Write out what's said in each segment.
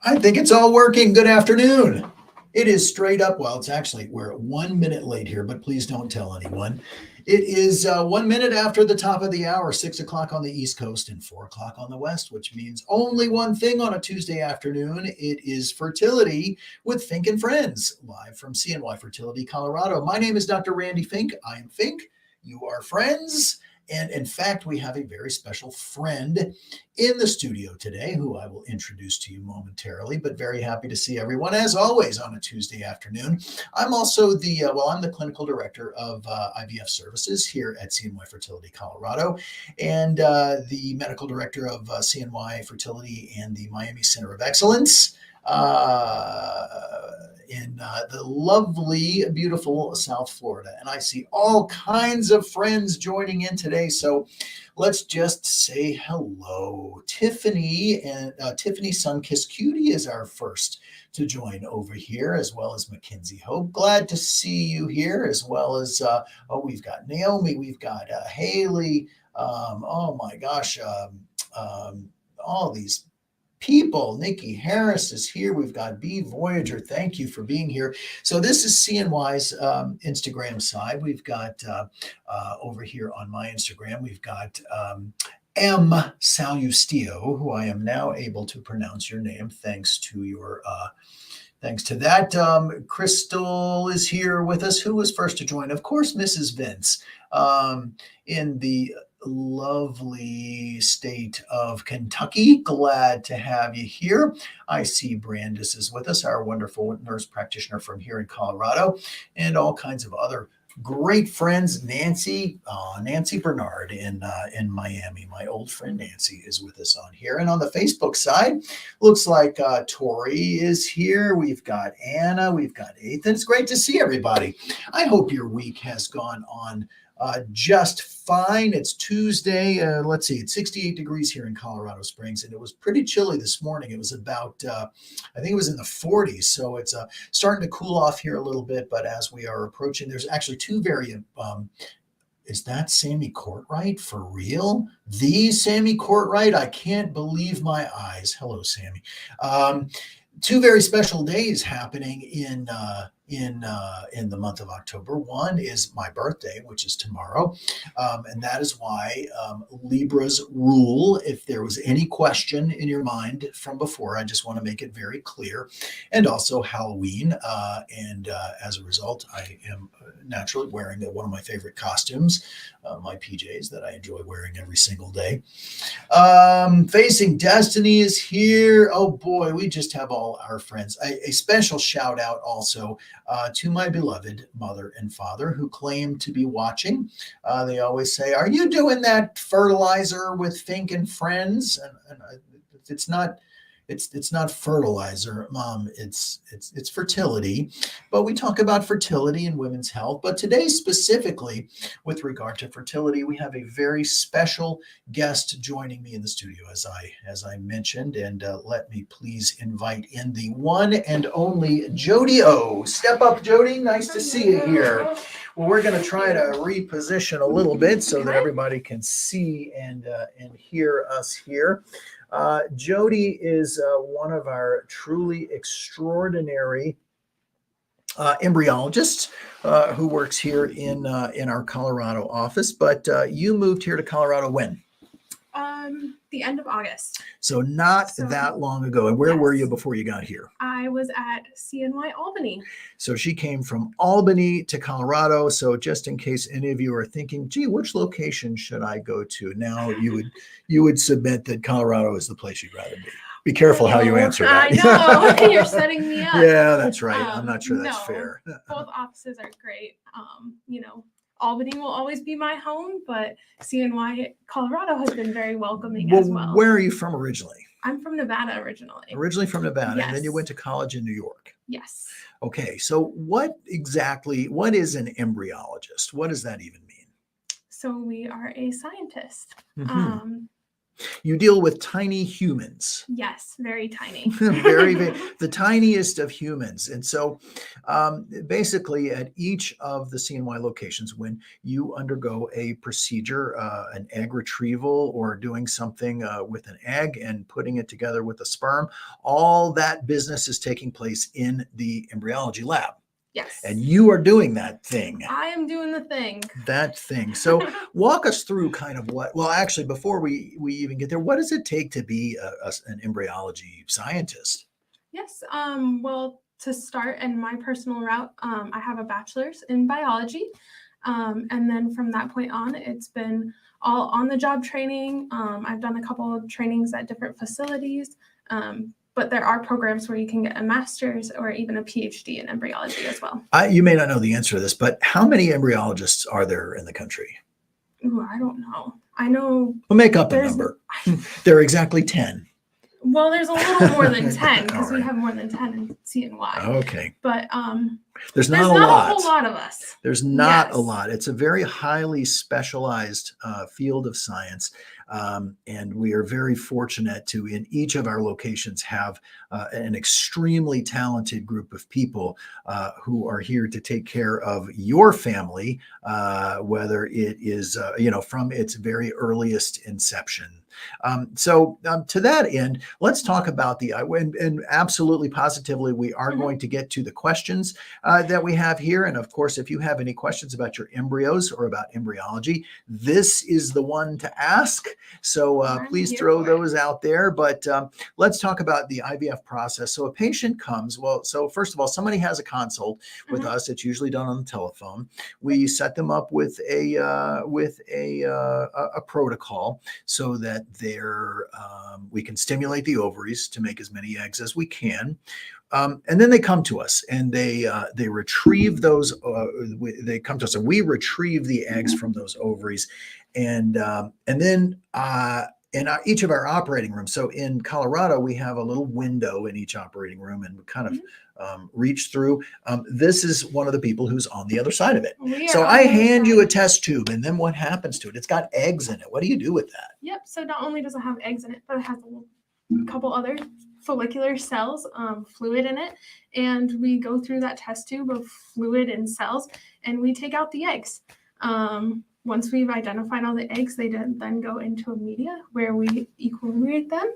I think it's all working. Good afternoon. It is straight up. Well, it's actually, we're 1 minute late here, but please don't tell anyone. It is 1 minute after the top of the hour, 6 o'clock on the East Coast and 4 o'clock on the West, which means only one thing on a Tuesday afternoon. It is Fertility with Fink and Friends, live from CNY Fertility, Colorado. My name is Dr. Randy Fink. I am Fink. You are Friends. And in fact, we have a very special friend in the studio today who I will introduce to you momentarily, but very happy to see everyone as always on a Tuesday afternoon. I'm also I'm the clinical director of IVF services here at CNY Fertility Colorado, and the medical director of CNY Fertility and the Miami Center of Excellence in the lovely, beautiful South Florida. And I see all kinds of friends joining in today. So let's just say hello. Tiffany and Tiffany Sunkiss Cutie is our first to join over here, as well as Mackenzie Hope. Glad to see you here, as well as, we've got Naomi, we've got Haley. Oh my gosh, all these people. Nikki Harris is here. We've got B Voyager. Thank you for being here. So this is CNY's Instagram side. We've got over here on my Instagram, we've got M Salustio, who I am now able to pronounce your name thanks to your thanks to that. Crystal is here with us. Who was first to join? Of course, Mrs. Vince in the lovely state of Kentucky. Glad to have you here. I see Brandis is with us, our wonderful nurse practitioner from here in Colorado, and all kinds of other great friends. Nancy Bernard in Miami. My old friend Nancy is with us on here. And on the Facebook side, looks like Tori is here. We've got Anna. We've got Ethan. It's great to see everybody. I hope your week has gone on just fine. It's Tuesday. Let's see, it's 68 degrees here in Colorado Springs, and it was pretty chilly this morning. It was about, I think it was in the 40s. So it's starting to cool off here a little bit. But as we are approaching, there's actually two very, is that Sammy Courtright for real? The Sammy Courtright? I can't believe my eyes. Hello, Sammy. Two very special days happening in the month of October. One is my birthday, which is tomorrow, and that is why Libra's rule. If there was any question in your mind from before, I just want to make it very clear. And also Halloween, and as a result, I am naturally wearing one of my favorite costumes, my PJs that I enjoy wearing every single day. Facing Destiny is here. Oh boy, we just have all our friends. A special shout out also to my beloved mother and father who claim to be watching. They always say, "Are you doing that fertilizer with Fink and Friends?" And it's not. It's not fertilizer, Mom. It's fertility, but we talk about fertility and women's health. But today, specifically with regard to fertility, we have a very special guest joining me in the studio, as I mentioned. And let me please invite in the one and only Jody O. Step up, Jody. Nice to see you here. Well, we're going to try to reposition a little bit so that everybody can see and hear us here. Jody is one of our truly extraordinary embryologists who works here in our Colorado office. But you moved here to Colorado when? The end of August. So not that long ago. And where were you before you got here? I was at CNY Albany. So she came from Albany to Colorado. So just in case any of you are thinking, gee, which location should I go to? Now you would submit that Colorado is the place you'd rather be. Be careful how you answer that. I know. You're setting me up. Yeah, that's right. I'm not sure that's fair. Both offices are great. Albany will always be my home, but CNY Colorado has been very welcoming as well. Where are you from originally? I'm from Nevada originally. Originally from Nevada, yes. And then you went to college in New York. Yes. Okay, so what is an embryologist? What does that even mean? So we are a scientist. Mm-hmm. You deal with tiny humans. Yes, very tiny. Very, the tiniest of humans. And so basically at each of the CNY locations, when you undergo a procedure, an egg retrieval or doing something with an egg and putting it together with a sperm, all that business is taking place in the embryology lab. Yes. And you are doing that thing. I am doing the thing. That thing. So walk us through kind of well, actually, before we even get there, what does it take to be an embryology scientist? Yes. Well, to start in my personal route, I have a bachelor's in biology. And then from that point on, it's been all on the job training. I've done a couple of trainings at different facilities. But there are programs where you can get a master's or even a PhD in embryology as well. You may not know the answer to this, but how many embryologists are there in the country? Ooh, I don't know. I know. We'll make up a number. There are exactly 10. Well, there's a little more than 10 because All we right. have more than 10 in CNY. Okay. But there's not a lot. whole lot of us. There's not Yes. a lot. It's a very highly specialized field of science. And we are very fortunate to, in each of our locations, have an extremely talented group of people who are here to take care of your family, whether it is, from its very earliest inception. So to that end, let's talk about and absolutely positively, we are going to get to the questions that we have here. And of course, if you have any questions about your embryos or about embryology, this is the one to ask. So please throw those out there. But let's talk about the IVF process. So a patient comes, so first of all, somebody has a consult with us. It's usually done on the telephone. We set them up with a protocol so that we can stimulate the ovaries to make as many eggs as we can. And then they come to us and they retrieve those. They come to us and we retrieve the eggs from those ovaries, and then in each of our operating rooms. So in Colorado, we have a little window in each operating room, and we kind of reach through. This is one of the people who's on the other side of it. So I hand you a test tube, and then what happens to it? It's got eggs in it. What do you do with that? Yep. So not only does it have eggs in it, but it has a couple other follicular cells, fluid in it. And we go through that test tube of fluid and cells, and we take out the eggs. Once we've identified all the eggs, they then go into a media where we equilibrate them.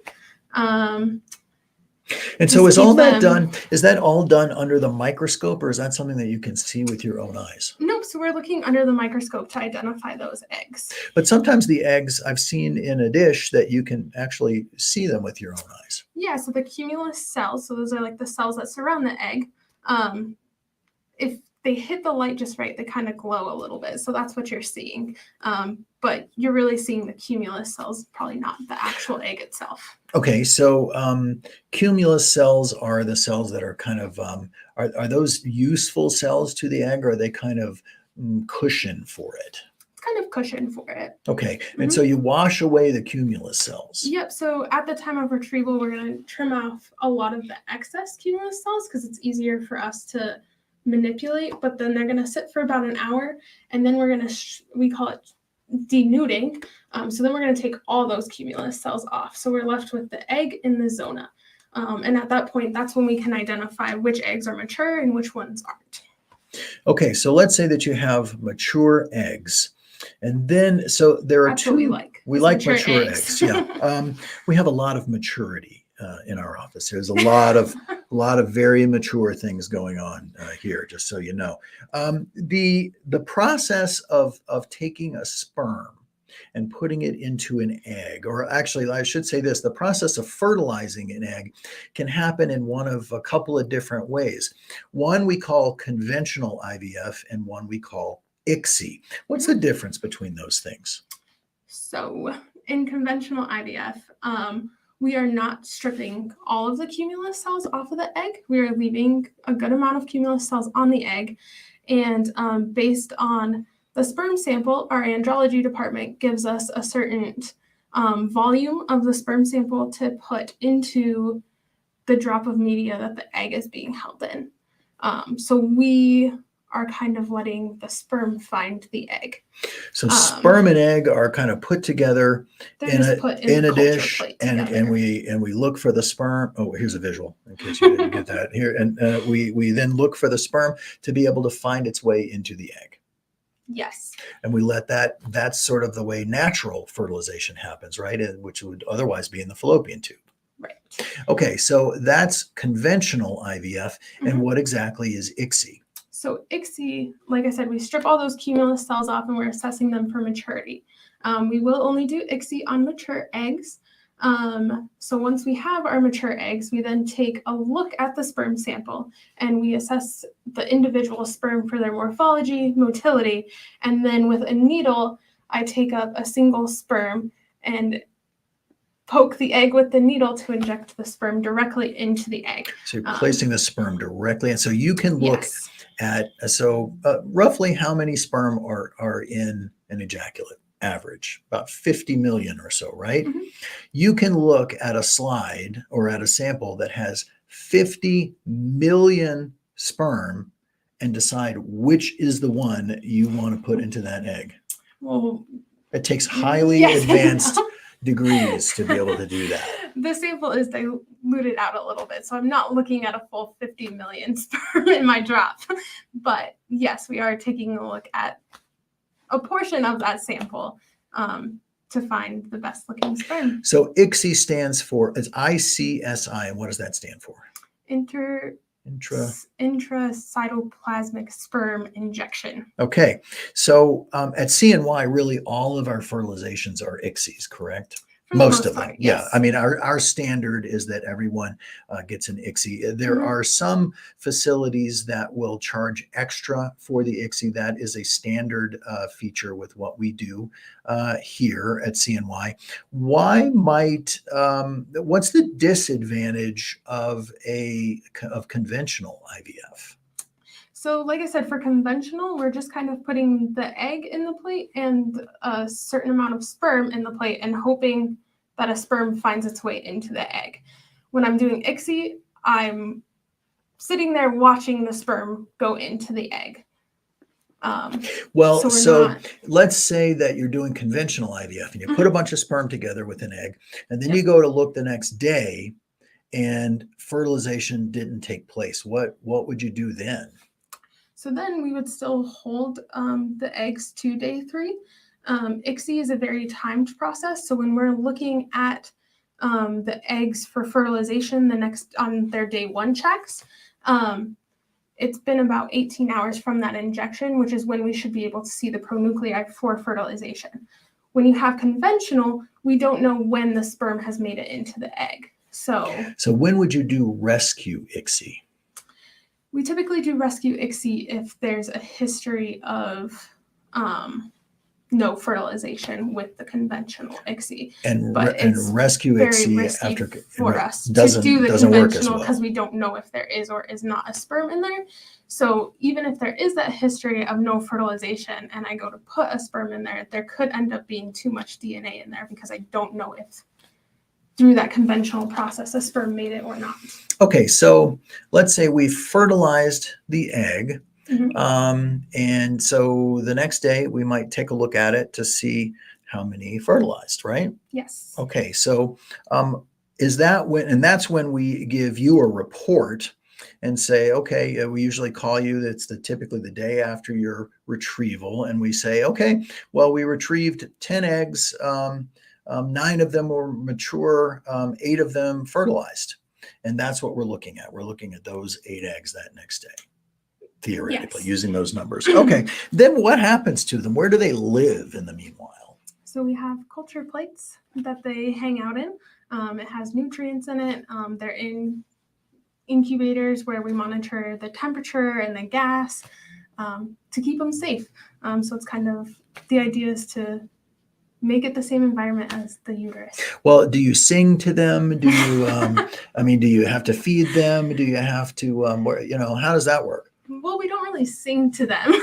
And so is that all done under the microscope, or is that something that you can see with your own eyes? Nope. So we're looking under the microscope to identify those eggs. But sometimes the eggs I've seen in a dish that you can actually see them with your own eyes. Yeah. So the cumulus cells, so those are like the cells that surround the egg. If they hit the light just right, they kind of glow a little bit. So that's what you're seeing. But you're really seeing the cumulus cells, probably not the actual egg itself. Okay, so cumulus cells are the cells that are kind of, are those useful cells to the egg, or are they kind of cushion for it? It's kind of cushion for it. Okay, and so you wash away the cumulus cells. Yep, so at the time of retrieval, we're going to trim off a lot of the excess cumulus cells because it's easier for us to manipulate, but then they're going to sit for about an hour, and then we're going to, we call it denuding. So then we're going to take all those cumulus cells off. So we're left with the egg in the zona. And at that point, that's when we can identify which eggs are mature and which ones aren't. Okay, so let's say that you have mature eggs. And then, so there are two. We like mature eggs. Yeah. We have a lot of maturity in our office. There's a lot of very mature things going on here, just so you know. The process of taking a sperm and putting it into an egg, or actually I should say this, the process of fertilizing an egg can happen in one of a couple of different ways. One we call conventional IVF, and one we call ICSI. What's the difference between those things? So in conventional IVF, we are not stripping all of the cumulus cells off of the egg. We are leaving a good amount of cumulus cells on the egg. And based on the sperm sample, our andrology department gives us a certain volume of the sperm sample to put into the drop of media that the egg is being held in. So we are kind of letting the sperm find the egg. So sperm and egg are kind of put together They're in just a put in a culture dish, plate and together. we look for the sperm. Oh, here's a visual in case you didn't get that here. And we then look for the sperm to be able to find its way into the egg. Yes. And we let that's sort of the way natural fertilization happens, right? Which would otherwise be in the fallopian tube. Right. Okay, so that's conventional IVF. And Mhm. what exactly is ICSI? So ICSI, like I said, we strip all those cumulus cells off and we're assessing them for maturity. We will only do ICSI on mature eggs. So once we have our mature eggs, we then take a look at the sperm sample and we assess the individual sperm for their morphology, motility, and then with a needle, I take up a single sperm and poke the egg with the needle to inject the sperm directly into the egg. So you're placing the sperm directly, and so you can look Yes. at roughly how many sperm are in an ejaculate average, about 50 million or so, right? Mhm. You can look at a slide or at a sample that has 50 million sperm and decide which is the one you want to put into that egg. Well, It takes highly yes. advanced degrees to be able to do that. The sample is diluted out a little bit, so I'm not looking at a full 50 million sperm in my drop. But yes, we are taking a look at a portion of that sample to find the best looking sperm. So ICSI stands for, it's ICSI, and what does that stand for? Intracytoplasmic sperm injection. Okay, so at CNY, really all of our fertilizations are ICSIs, correct? For the Most of them, part, yeah. yes. I mean, our standard is that everyone gets an ICSI. There are some facilities that will charge extra for the ICSI. That is a standard feature with what we do here at CNY. Why might, what's the disadvantage of conventional IVF? So like I said, for conventional, we're just kind of putting the egg in the plate and a certain amount of sperm in the plate and hoping that a sperm finds its way into the egg. When I'm doing ICSI, I'm sitting there watching the sperm go into the egg. So let's say that you're doing conventional IVF and you put a bunch of sperm together with an egg, and then you go to look the next day and fertilization didn't take place. What would you do then? So then we would still hold the eggs to day 3. ICSI is a very timed process. So when we're looking at the eggs for fertilization on their day 1 checks, it's been about 18 hours from that injection, which is when we should be able to see the pronuclei for fertilization. When you have conventional, we don't know when the sperm has made it into the egg. So when would you do rescue ICSI? We typically do rescue ICSI if there's a history of no fertilization with the conventional ICSI. And it's rescue very ICSI risky after for us to doesn't do the doesn't work as conventional well because we don't know if there is or is not a sperm in there. So even if there is that history of no fertilization and I go to put a sperm in there, there could end up being too much DNA in there because I don't know if through that conventional process a sperm made it or not. Okay, so let's say we fertilized the egg, and so the next day we might take a look at it to see how many fertilized, right? Yes. Okay, so is that when, and that's when we give you a report and say, okay, we usually call you, that's typically the day after your retrieval, and we say, okay, well, we retrieved 10 eggs, 9 of them were mature, 8 of them fertilized. And that's what we're looking at. We're looking at those 8 eggs that next day, theoretically, using those numbers. Okay, then what happens to them? Where do they live in the meanwhile? So we have culture plates that they hang out in. It has nutrients in it. They're in incubators where we monitor the temperature and the gas to keep them safe. So it's kind of, the idea is to make it the same environment as the uterus. Well, do you sing to them? Do you, do you have to feed them? Do you have to, how does that work? Well, we don't really sing to them,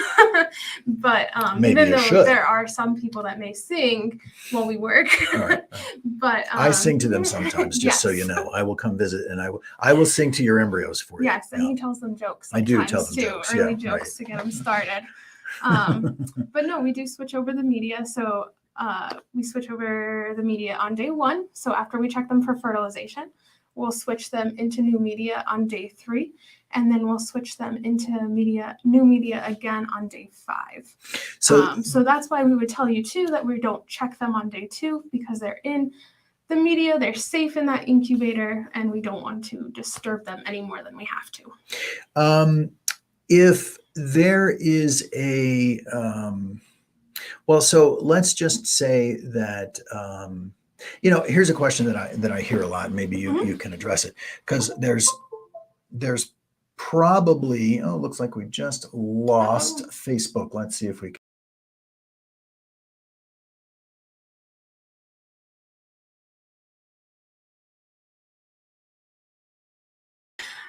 but Maybe even you though should. there are some people that may sing while we work, All right. but I sing to them sometimes, just so you yes. know. I will come visit and I will sing to your embryos for you. Yes, and Yeah. he tells them jokes. I do tell sometimes them too, jokes, early yeah, jokes right. to get them started. But no, we do switch over the media. So we switch over the media on day 1. So after we check them for fertilization, we'll switch them into new media on day 3, and then we'll switch them into new media again on day 5. So that's why we would tell you too that we don't check them on day 2, because they're in the media, they're safe in that incubator, and we don't want to disturb them any more than we have to. If there is a well, so let's just say that here's a question that I hear a lot. Maybe you can address it, because there's probably looks like we just lost Facebook. Let's see if we can.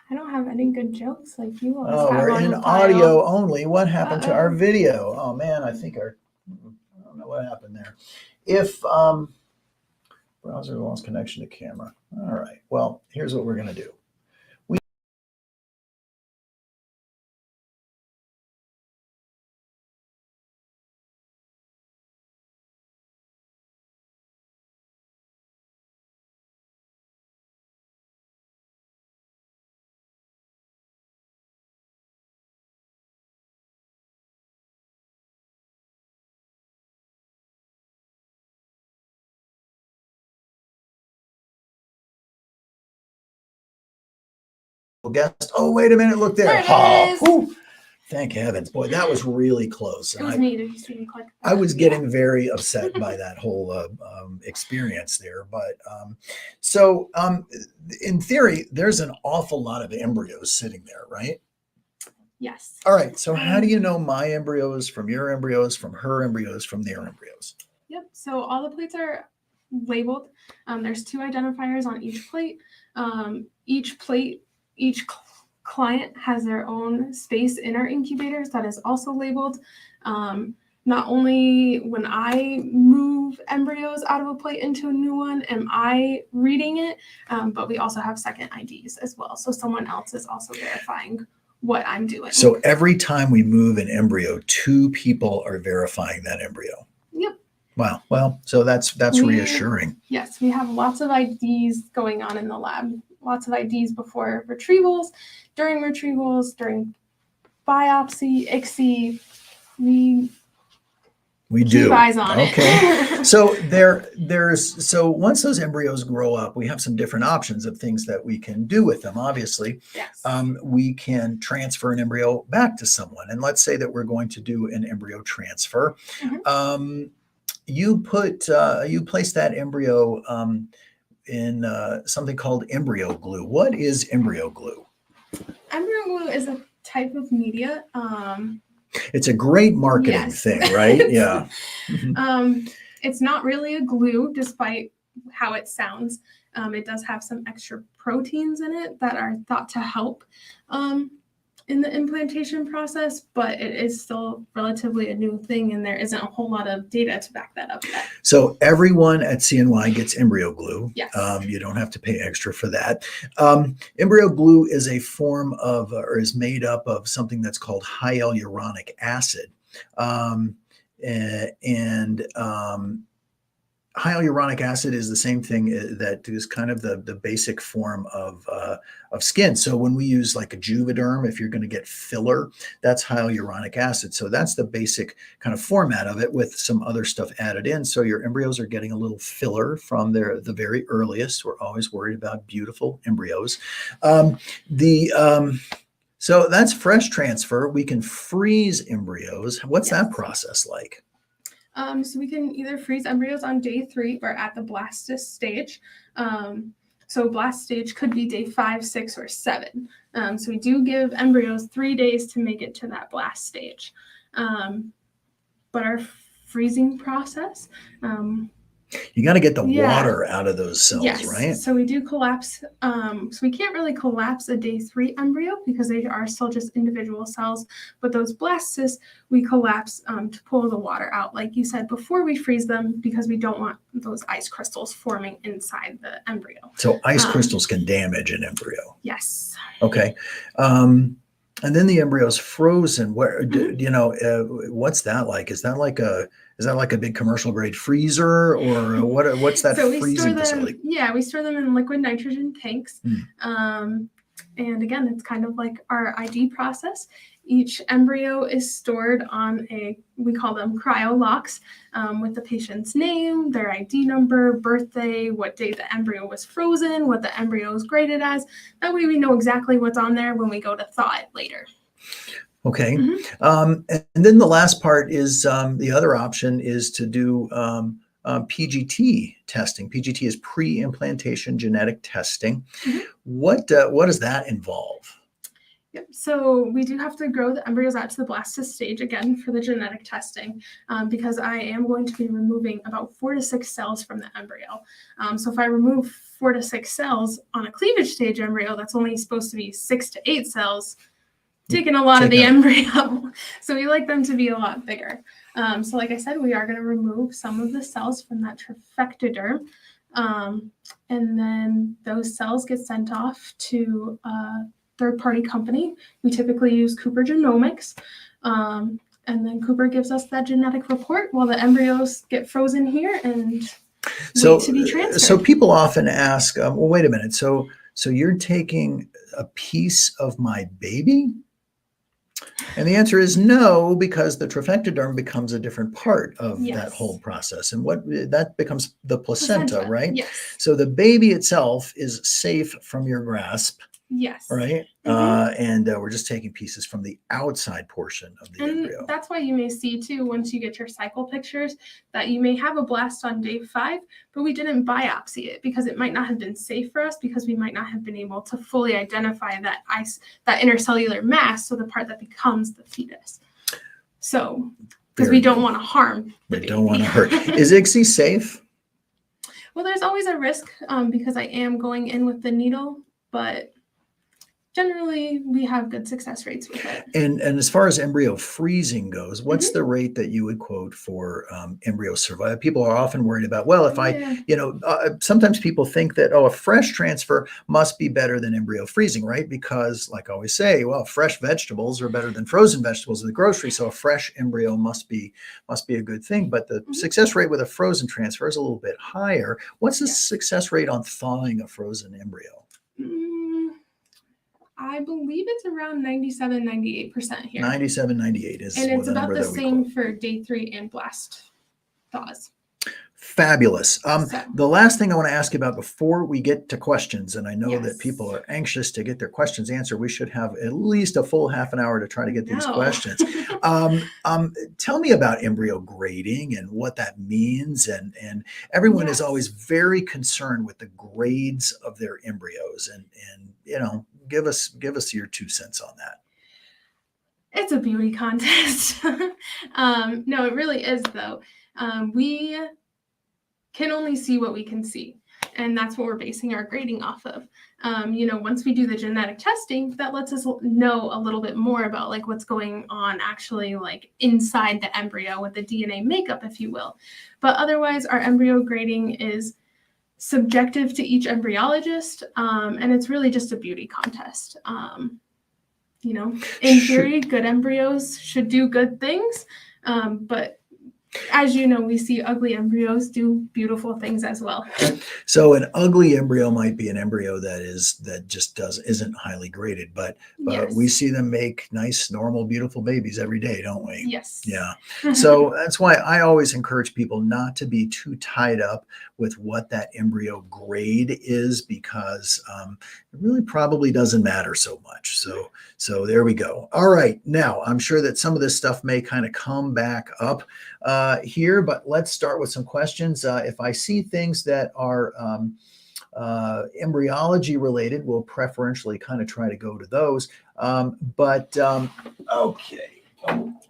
I don't have any good jokes like you always Oh, have we're on in your file. audio only. What happened to our video? Oh man, I don't know what happened there. If browser lost connection to camera. All right. Well, here's what we're going to do. Guest. Oh, wait a minute. Look there. Thank heavens. Boy, that was really close. It was me. Did you see me click? I was getting very upset by that whole experience there. But in theory, there's an awful lot of embryos sitting there, right? Yes. All right. So how do you know my embryos from your embryos, from her embryos, from their embryos? Yep. So all the plates are labeled. There's 2 identifiers on each plate. Each client has their own space in our incubators that is also labeled. Not only when I move embryos out of a plate into a new one am I reading it, but we also have second IDs as well. So someone else is also verifying what I'm doing. So every time we move an embryo, 2 people are verifying that embryo. Yep. Wow. Well, so that's reassuring. Yes, we have lots of IDs going on in the lab. Lots of IDs before retrievals, during biopsy, ICSI. We do. Keep eyes on it. So once those embryos grow up, we have some different options of things that we can do with them. Obviously, yes. We can transfer an embryo back to someone. And let's say that we're going to do an embryo transfer. Mm-hmm. You place that embryo in something called embryo glue. What is embryo glue? Embryo glue is a type of media. It's a great marketing thing, right? Yeah. It's not really a glue, despite how it sounds. It does have some extra proteins in it that are thought to help in the implantation process, but it is still relatively a new thing, and there isn't a whole lot of data to back that up yet. So everyone at CNY gets embryo glue. Yes. You don't have to pay extra for that. Embryo glue is a form of, or is made up of something that's called hyaluronic acid. Hyaluronic acid is the same thing that is kind of the basic form of skin. So when we use like a Juvederm, if you're going to get filler, that's hyaluronic acid. So that's the basic kind of format of it with some other stuff added in. So your embryos are getting a little filler from the very earliest. We're always worried about beautiful embryos. So that's fresh transfer. We can freeze embryos. What's that process like? So we can either freeze embryos on day 3 or at the blastocyst stage. So blast stage could be day 5, 6, or 7. So we do give embryos 3 days to make it to that blast stage. But our freezing process, You got to get the Yeah. water out of those cells, Yes. right? So we do collapse. So we can't really collapse a day 3 embryo because they are still just individual cells. But those blastocysts, we collapse to pull the water out, like you said, before we freeze them because we don't want those ice crystals forming inside the embryo. So ice crystals can damage an embryo. Yes. Okay. And then the embryo is frozen. Where you know what's that like? Is that like a big commercial grade freezer, or what's that So we freezing store them, facility? yeah, we store them in liquid nitrogen tanks. And again, it's kind of like our ID process. Each embryo is stored on we call them cryo locks, with the patient's name, their ID number, birthday, what date the embryo was frozen, what the embryo is graded as. That way we know exactly what's on there when we go to thaw it later. Okay. And then the last part is the other option is to do PGT testing. PGT is pre-implantation genetic testing. What does that involve? Yep. So we do have to grow the embryos out to the blastocyst stage again for the genetic testing, because I am going to be removing about 4 to 6 cells from the embryo. So if I remove 4 to 6 cells on a cleavage stage embryo, that's only supposed to be 6 to 8 cells, taking a lot of the embryo. So we like them to be a lot bigger. So like I said, we are going to remove some of the cells from that trifectoderm. And then those cells get sent off to third-party company. We typically use Cooper Genomics. And then Cooper gives us that genetic report while the embryos get frozen here and wait to be transferred. So people often ask, well, wait a minute. So you're taking a piece of my baby? And the answer is no, because the trifectoderm becomes a different part of that whole process. And that becomes the placenta, right? Yes. So the baby itself is safe from your grasp. Yes. Right. And we're just taking pieces from the outside portion of the embryo. That's why you may see too, once you get your cycle pictures, that you may have a blast on day 5, but we didn't biopsy it because it might not have been safe for us, because we might not have been able to fully identify that intercellular mass, so the part that becomes the fetus. So because we don't want to harm the baby. Don't want to hurt. Is ICSI safe? Well, there's always a risk because I am going in with the needle, but generally, we have good success rates with it. And as far as embryo freezing goes, what's the rate that you would quote for embryo survival? People are often worried about, well, if sometimes people think that, a fresh transfer must be better than embryo freezing, right? Because like I always say, well, fresh vegetables are better than frozen vegetables in the grocery. So a fresh embryo must be a good thing. But the success rate with a frozen transfer is a little bit higher. What's the success rate on thawing a frozen embryo? I believe it's around 97, 98% here. 97, 98 is and it's about the same quote. For day 3 and blast thaws. Fabulous. The last thing I want to ask you about before we get to questions, and I know that people are anxious to get their questions answered. We should have at least a full half an hour to try to get these questions. Tell me about embryo grading and what that means. And everyone is always very concerned with the grades of their embryos. And give us your 2 cents on that. It's a beauty contest. No, it really is, though. We can only see what we can see, and that's what we're basing our grading off of. Once we do the genetic testing, that lets us know a little bit more about like what's going on actually like inside the embryo with the DNA makeup, if you will. But otherwise, our embryo grading is subjective to each embryologist, and it's really just a beauty contest. In theory, good embryos should do good things, but as you know, we see ugly embryos do beautiful things as well. So an ugly embryo might be an embryo that isn't highly graded, but we see them make nice, normal, beautiful babies every day, don't we? Yes. Yeah. So that's why I always encourage people not to be too tied up with what that embryo grade is, because it really probably doesn't matter so much. So there we go. All right. Now, I'm sure that some of this stuff may kind of come back up here, but let's start with some questions. If I see things that are embryology related, we'll preferentially kind of try to go to those. Okay.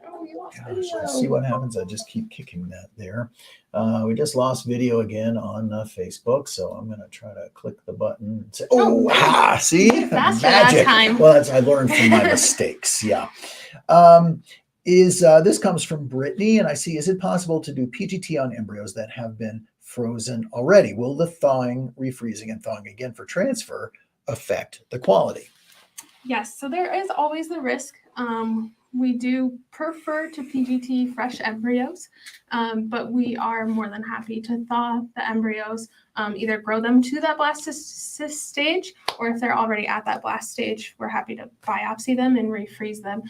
Oh, we lost Gosh, let's video. see what happens. I just keep kicking that there. We just lost video again on Facebook, so I'm going to try to click the button and say, oh, ha, see? Faster that Magic. time. Well, I learned from my mistakes. Yeah. This comes from Brittany, and I see, is it possible to do PGT on embryos that have been frozen already? Will the thawing, refreezing, and thawing again for transfer affect the quality? Yes, so there is always the risk. We do prefer to PGT fresh embryos, but we are more than happy to thaw the embryos, either grow them to that blastocyst stage, or if they're already at that blast stage, we're happy to biopsy them and refreeze them.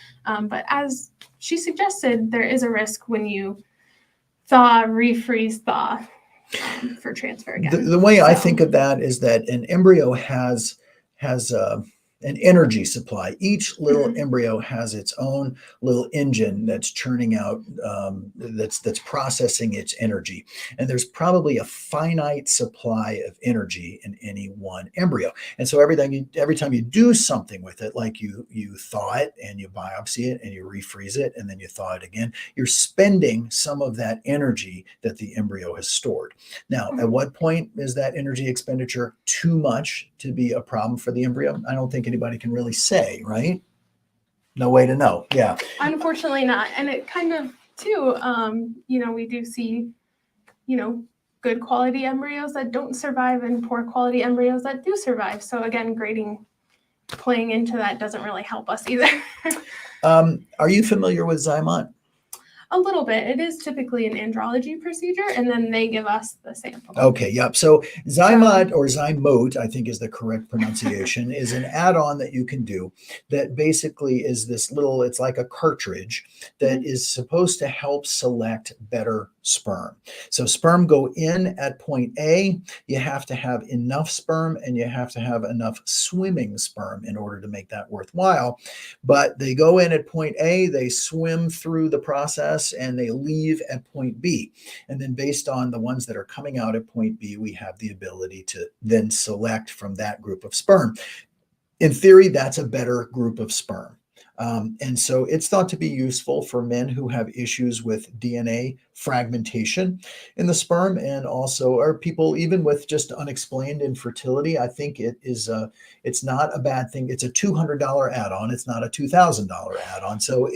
But as she suggested, there is a risk when you thaw, refreeze, thaw for transfer again. The way I think of that is that an embryo has an energy supply. Each little embryo has its own little engine that's churning out, that's processing its energy. And there's probably a finite supply of energy in any one embryo. And so every time you do something with it, like you thaw it and you biopsy it and you refreeze it and then you thaw it again, you're spending some of that energy that the embryo has stored. Now, at what point is that energy expenditure too much to be a problem for the embryo? I don't think anybody can really say, right? No way to know. Yeah. Unfortunately not. And it kind of too, we do see, good quality embryos that don't survive and poor quality embryos that do survive. So again, grading playing into that doesn't really help us either. Are you familiar with Zymont? A little bit. It is typically an andrology procedure, and then they give us the sample. Okay, yep. So Zymont, or Zymote, I think is the correct pronunciation, is an add-on that you can do that basically is this little, it's like a cartridge that is supposed to help select better sperm. So sperm go in at point A. You have to have enough sperm and you have to have enough swimming sperm in order to make that worthwhile. But they go in at point A, they swim through the process, and they leave at point B. And then based on the ones that are coming out at point B, we have the ability to then select from that group of sperm. In theory, that's a better group of sperm. And so it's thought to be useful for men who have issues with DNA fragmentation in the sperm, and also or people even with just unexplained infertility. I think it's not a bad thing. It's a $200 add-on. It's not a $2,000 add-on. So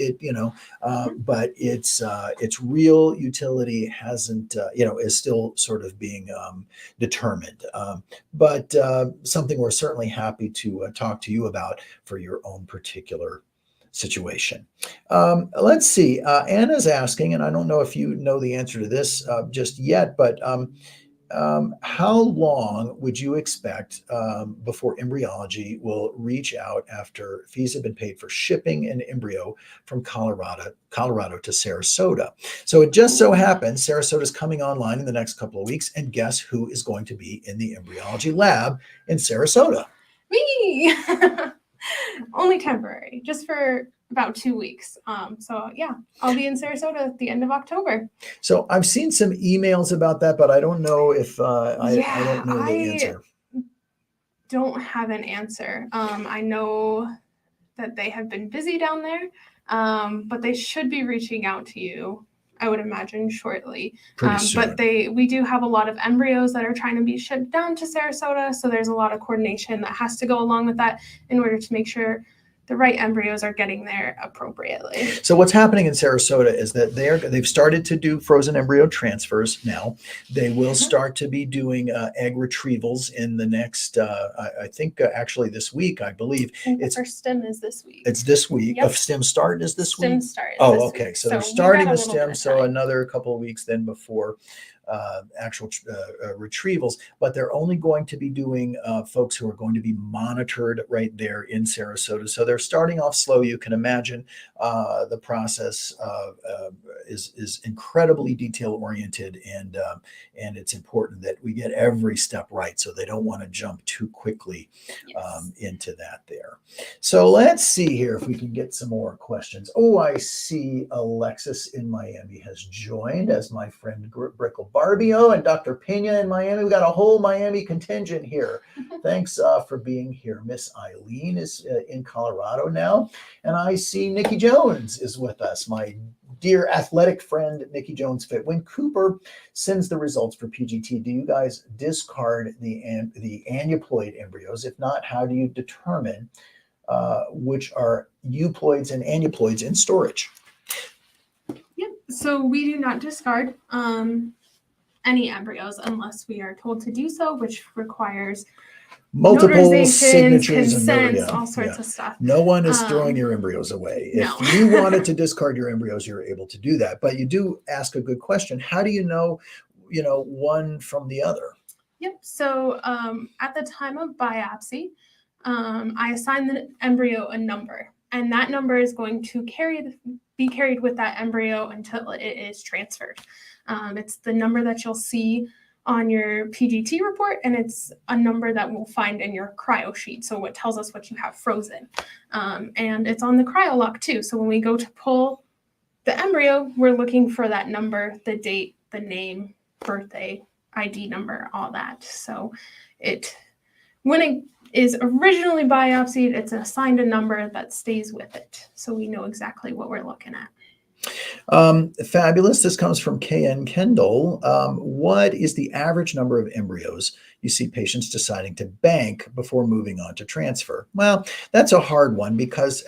but its real utility hasn't is still sort of being determined. But something we're certainly happy to talk to you about for your own particular situation. Let's see. Anna's asking, and I don't know if you know the answer to this just yet, but how long would you expect before embryology will reach out after fees have been paid for shipping an embryo from Colorado to Sarasota? So it just so happens Sarasota is coming online in the next couple of weeks, and guess who is going to be in the embryology lab in Sarasota? Me. Only temporary, just for about 2 weeks. So yeah, I'll be in Sarasota at the end of October. So I've seen some emails about that, but I don't know if I don't know the answer. Don't have an answer. I know that they have been busy down there, but they should be reaching out to you, I would imagine, shortly. Pretty soon. But we do have a lot of embryos that are trying to be shipped down to Sarasota, so there's a lot of coordination that has to go along with that in order to make sure the right embryos are getting there appropriately. So what's happening in Sarasota is that they've started to do frozen embryo transfers now. They will start to be doing egg retrievals in the next, I think actually this week, I believe. The first stem is this week. It's this week. Yep. STEM start is this STEM week? start is Oh, this okay. week. So they're starting we got the a little bit STEM, of so time. another couple of weeks then before actual retrievals, but they're only going to be doing folks who are going to be monitored right there in Sarasota. So they're starting off slow. You can imagine the process is incredibly detail oriented, and it's important that we get every step right. So they don't want to jump too quickly into that there. So let's see here if we can get some more questions. Oh, I see Alexis in Miami has joined as my friend Brickle Barbio and Dr. Pena in Miami. We got a whole Miami contingent here. Thanks for being here. Miss Eileen is in Colorado now. And I see Nikki Jones is with us, my dear athletic friend, Nikki Jones Fit. When Cooper sends the results for PGT, do you guys discard the aneuploid embryos? If not, how do you determine which are euploids and aneuploids in storage? Yep. So we do not discard any embryos unless we are told to do so, which requires Multiple notarizations, signatures consents, and all sorts of stuff. No one is throwing your embryos away. No. If you wanted to discard your embryos, you're able to do that. But you do ask a good question. How do you know one from the other? Yep. So at the time of biopsy, I assign the embryo a number, and that number is going to be carried with that embryo until it is transferred. It's the number that you'll see on your PGT report, and it's a number that we'll find in your cryo sheet. So what tells us what you have frozen. And it's on the cryo lock too. So when we go to pull the embryo, we're looking for that number, the date, the name, birthday, ID number, all that. So when it is originally biopsied, it's assigned a number that stays with it. So we know exactly what we're looking at. Fabulous. This comes from KN Kendall. What is the average number of embryos you see patients deciding to bank before moving on to transfer? Well, that's a hard one because,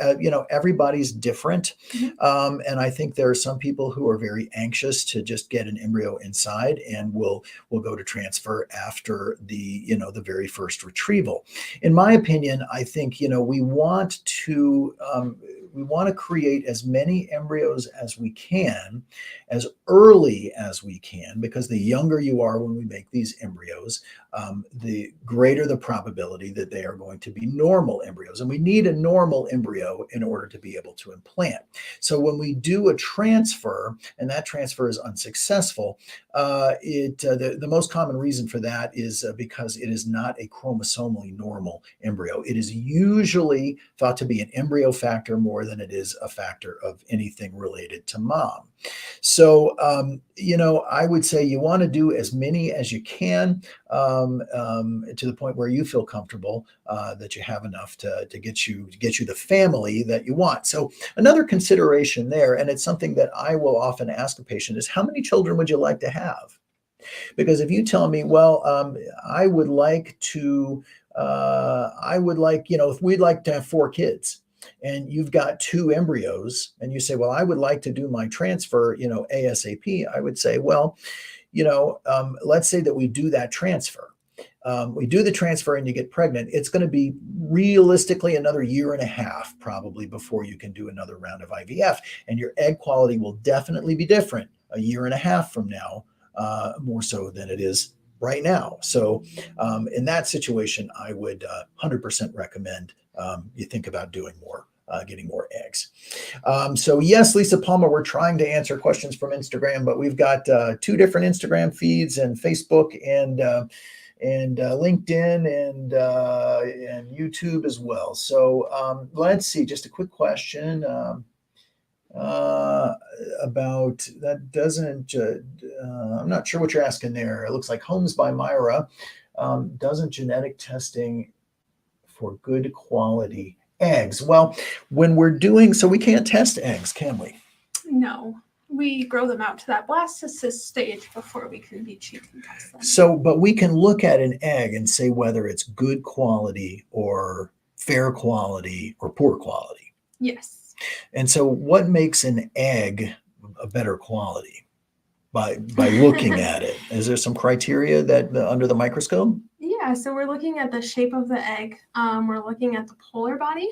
everybody's different. Mm-hmm. And I think there are some people who are very anxious to just get an embryo inside and will go to transfer after the very first retrieval. In my opinion, I think, we want to create as many embryos as we can, as early as we can, because the younger you are when we make these embryos, the greater the probability that they are going to be normal embryos. And we need a normal embryo in order to be able to implant. So when we do a transfer and that transfer is unsuccessful, the most common reason for that is because it is not a chromosomally normal embryo. It is usually thought to be an embryo factor more than it is a factor of anything related to mom. So, I would say you want to do as many as you can to the point where you feel comfortable that you have enough to get you the family that you want. So another consideration there, and it's something that I will often ask a patient, is how many children would you like to have? Because if you tell me, well, I would like, if we'd like to have 4 kids, and you've got 2 embryos, and you say, well, I would like to do my transfer, ASAP, I would say, well, let's say that we do that transfer. We do the transfer and you get pregnant. It's going to be realistically another 1.5 years probably before you can do another round of IVF. And your egg quality will definitely be different 1.5 years from now, more so than it is right now. So in that situation, I would 100% recommend you think about doing more, getting more eggs. So yes, Lisa Palmer, we're trying to answer questions from Instagram, but we've got 2 different Instagram feeds, and Facebook and LinkedIn and YouTube as well. So let's see, just a quick question about that. I'm not sure what you're asking there. It looks like Homes by Myra. Doesn't genetic testing for good quality eggs? Well, when we're doing, so we can't test eggs, can we? No, we grow them out to that blastocyst stage before we can be cheating test them. So, but we can look at an egg and say whether it's good quality or fair quality or poor quality. Yes. And so what makes an egg a better quality? By looking at it. Is there some criteria that under the microscope? Yeah, so we're looking at the shape of the egg. We're looking at the polar body.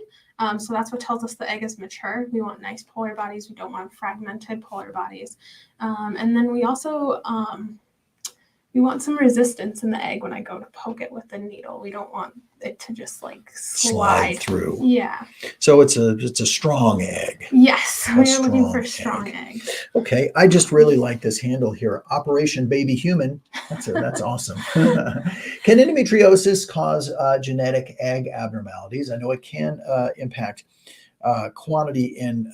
So that's what tells us the egg is mature. We want nice polar bodies. We don't want fragmented polar bodies. And then we also we want some resistance in the egg when I go to poke it with the needle. We don't want it to just like slide through. Yeah. So it's a strong egg. Yes, we are looking for strong eggs. Okay, I just really like this handle here. Operation Baby Human. That's awesome. Can endometriosis cause genetic egg abnormalities? I know it can impact quantity and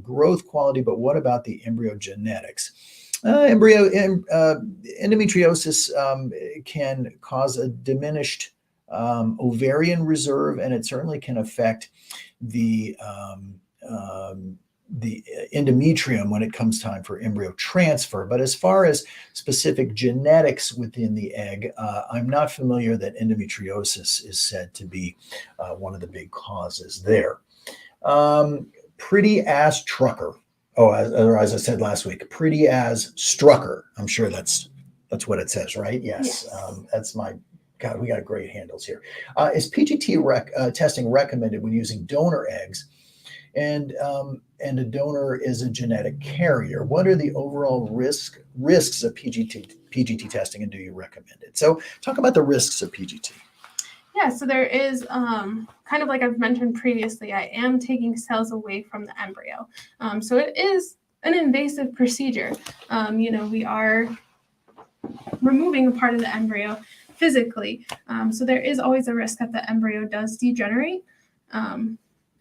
growth quality, but what about the embryo genetics? Endometriosis can cause a diminished ovarian reserve, and it certainly can affect the endometrium when it comes time for embryo transfer. But as far as specific genetics within the egg, I'm not familiar that endometriosis is said to be one of the big causes there. Pretty as trucker. Oh, as I said last week, pretty as Strucker. I'm sure that's what it says, right? Yes. That's my God. We got great handles here. Is PGT testing recommended when using donor eggs, and a donor is a genetic carrier? What are the overall risks of PGT testing, and do you recommend it? So, talk about the risks of PGT. Yeah, so there is kind of like I've mentioned previously, I am taking cells away from the embryo. So it is an invasive procedure. We are removing a part of the embryo physically. So there is always a risk that the embryo does degenerate,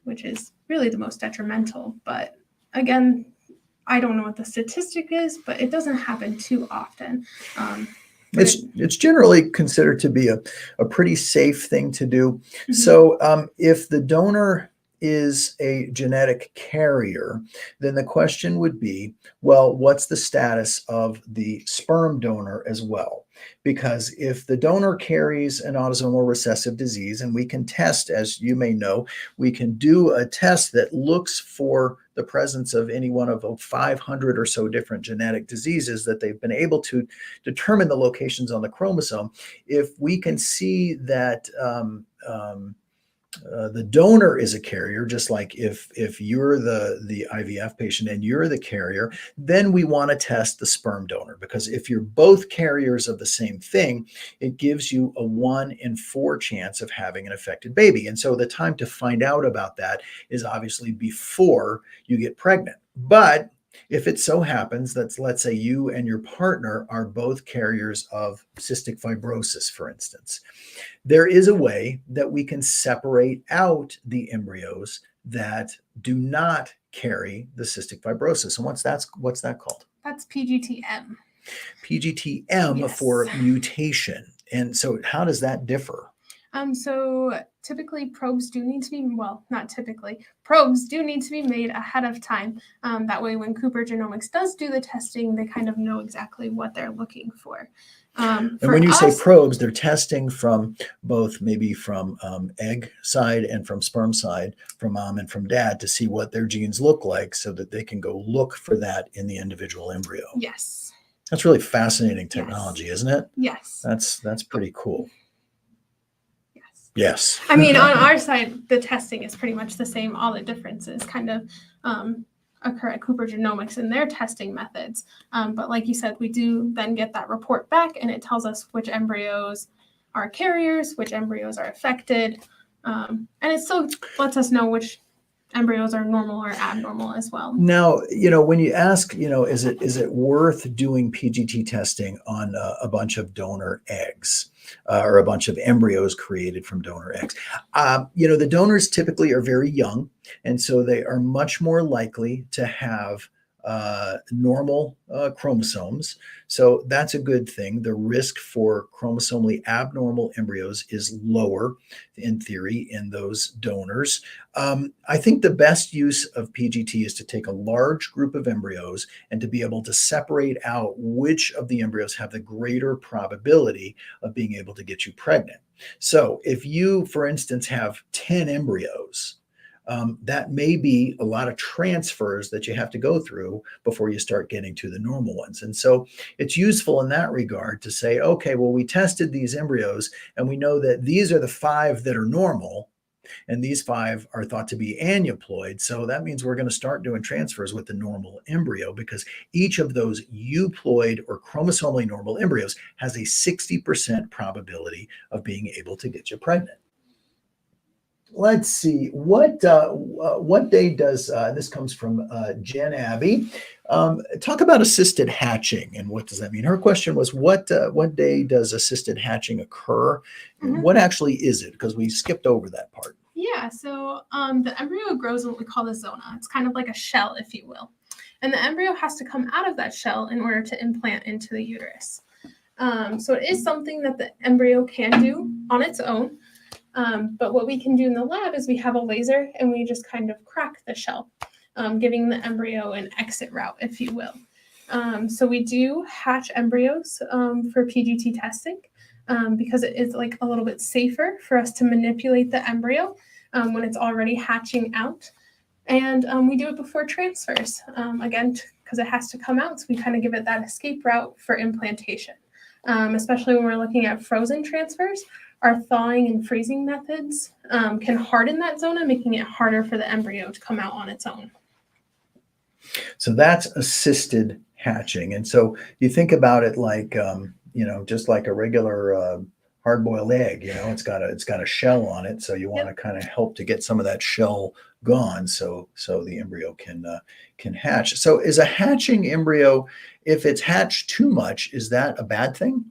which is really the most detrimental. But again, I don't know what the statistic is, but it doesn't happen too often. It's generally considered to be a pretty safe thing to do. Mm-hmm. So if the donor is a genetic carrier, then the question would be, well, what's the status of the sperm donor as well? Because if the donor carries an autosomal recessive disease, and we can test, as you may know, we can do a test that looks for the presence of any one of 500 or so different genetic diseases that they've been able to determine the locations on the chromosome. If we can see that the donor is a carrier, just like if you're the IVF patient and you're the carrier, then we want to test the sperm donor, because if you're both carriers of the same thing, it gives you a 1 in 4 chance of having an affected baby. And so the time to find out about that is obviously before you get pregnant. But if it so happens that, let's say, you and your partner are both carriers of cystic fibrosis, for instance, there is a way that we can separate out the embryos that do not carry the cystic fibrosis. And what's that called? That's PGTM. PGTM, yes. For mutation. And so how does that differ? So typically probes do need to be, well, not typically, probes do need to be made ahead of time. That way when Cooper Genomics does do the testing, they kind of know exactly what they're looking for. And when you say probes, they're testing from both, maybe from egg side and from sperm side, from mom and from dad, to see what their genes look like so that they can go look for that in the individual embryo. Yes. That's really fascinating technology, isn't it? Yes. That's pretty cool. Yes. I mean, on our side, the testing is pretty much the same. All the differences kind of occur at Cooper Genomics in their testing methods. But like you said, we do then get that report back, and it tells us which embryos are carriers, which embryos are affected. And it still lets us know which embryos are normal or abnormal as well. Now, when you ask, is it worth doing PGT testing on a bunch of donor eggs? Or a bunch of embryos created from donor eggs. The donors typically are very young, and so they are much more likely to have normal chromosomes. So that's a good thing. The risk for chromosomally abnormal embryos is lower, in theory, in those donors. I think the best use of PGT is to take a large group of embryos and to be able to separate out which of the embryos have the greater probability of being able to get you pregnant. So if you, for instance, have 10 embryos, that may be a lot of transfers that you have to go through before you start getting to the normal ones. And so it's useful in that regard to say, okay, well, we tested these embryos and we know that these are the 5 that are normal, and these 5 are thought to be aneuploid. So that means we're going to start doing transfers with the normal embryo, because each of those euploid or chromosomally normal embryos has a 60% probability of being able to get you pregnant. Let's see, what day does, this comes from Jen Abbey, talk about assisted hatching, and what does that mean? Her question was, what day does assisted hatching occur? And what actually is it? Because we skipped over that part. Yeah, so the embryo grows in what we call the zona. It's kind of like a shell, if you will. And the embryo has to come out of that shell in order to implant into the uterus. So it is something that the embryo can do on its own. But what we can do in the lab is we have a laser and we just kind of crack the shell, giving the embryo an exit route, if you will. So we do hatch embryos for PGT testing because it is like a little bit safer for us to manipulate the embryo when it's already hatching out. And we do it before transfers, again, because it has to come out. So we kind of give it that escape route for implantation, especially when we're looking at frozen transfers. Our thawing and freezing methods can harden that zona, making it harder for the embryo to come out on its own. So that's assisted hatching. And so you think about it like, just like a regular hard-boiled egg, it's got a shell on it. So you want to kind of help to get some of that shell gone so the embryo can hatch. So is a hatching embryo, if it's hatched too much, is that a bad thing?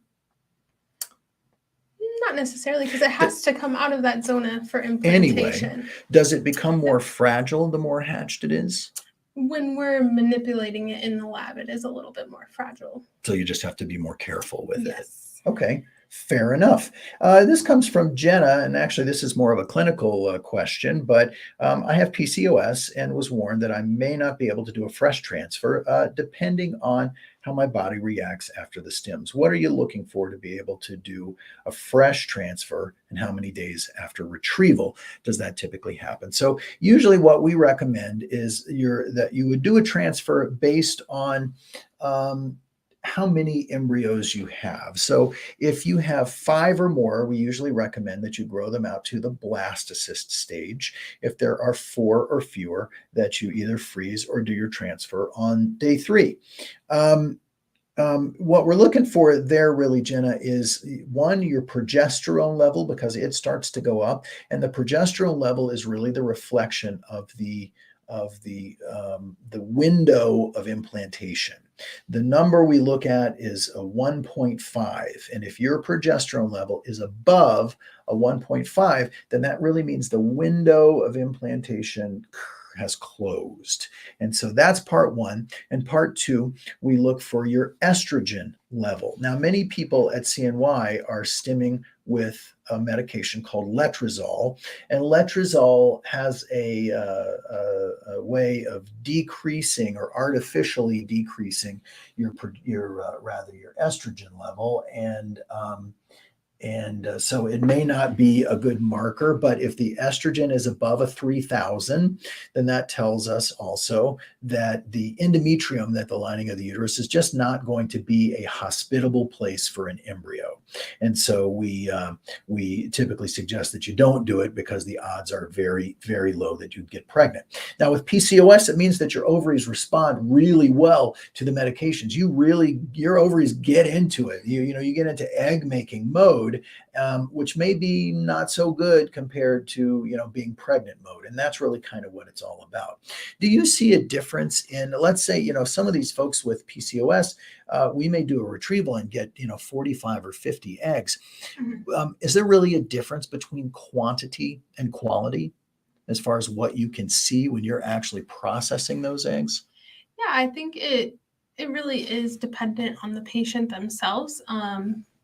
Not necessarily, because it has to come out of that zona for implantation. Anyway, does it become more fragile the more hatched it is? When we're manipulating it in the lab, it is a little bit more fragile. So you just have to be more careful with it. Okay. Fair enough. This comes from Jenna, and actually this is more of a clinical question, but I have PCOS and was warned that I may not be able to do a fresh transfer depending on how my body reacts after the stims. What are you looking for to be able to do a fresh transfer, and how many days after retrieval does that typically happen? So usually what we recommend is that you would do a transfer based on how many embryos you have. So if you have 5 or more, we usually recommend that you grow them out to the blastocyst stage. If there are 4 or fewer, that you either freeze or do your transfer on day 3. What we're looking for there really, Jenna, is one, your progesterone level, because it starts to go up, and the progesterone level is really the reflection of the window of implantation. The number we look at is a 1.5. And if your progesterone level is above a 1.5, then that really means the window of implantation has closed. And so that's part 1. And part 2, we look for your estrogen level. Now, many people at CNY are stimming with a medication called letrozole, and letrozole has a way of decreasing or artificially decreasing your estrogen level, and so it may not be a good marker, but if the estrogen is above a 3,000, then that tells us also that the endometrium, that the lining of the uterus, is just not going to be a hospitable place for an embryo. And so we typically suggest that you don't do it because the odds are very, very low that you'd get pregnant. Now with PCOS, it means that your ovaries respond really well to the medications. Your ovaries get into it. You get into egg making mode, which may be not so good compared to being pregnant mode, and that's really kind of what it's all about. Do you see a difference in, let's say, some of these folks with PCOS, we may do a retrieval and get 45 or 50 eggs. Is there really a difference between quantity and quality as far as what you can see when you're actually processing those eggs? Yeah, I think it really is dependent on the patient themselves.